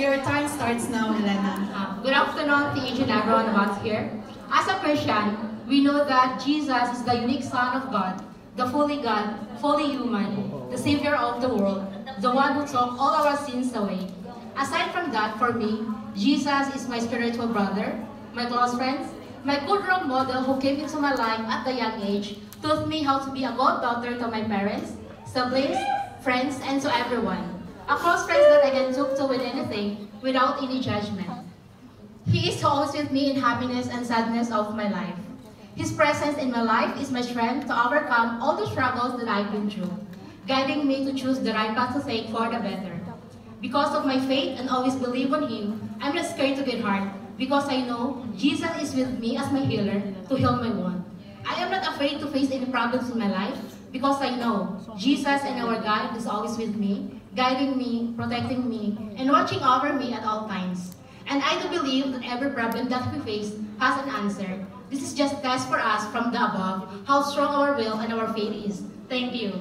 your time starts now, Elena. Good afternoon to each and everyone of us here. As a Christian, we know that Jesus is the unique Son of God, God, fully human, the Savior of the world, the one who took all our sins away. Aside from that, for me, Jesus is my spiritual brother, my close friends, my good role model who came into my life at a young age, taught me how to be a good daughter to my parents, siblings, friends, and to everyone. A close friend that I can talk to with anything without any judgment. He is always with me in happiness and sadness of my life. His presence in my life is my strength to overcome all the struggles that I've been through, guiding me to choose the right path to take for the better. Because of my faith and always believe on Him, I'm not scared to get hurt because I know Jesus is with me as my healer to heal my wound. I am not afraid to face any problems in my life because I know Jesus and our God is always with me, guiding me, protecting me, and watching over me at all times. And I do believe that every problem that we face has an answer. This is just a test for us from the above, how strong our will and our faith is. Thank you.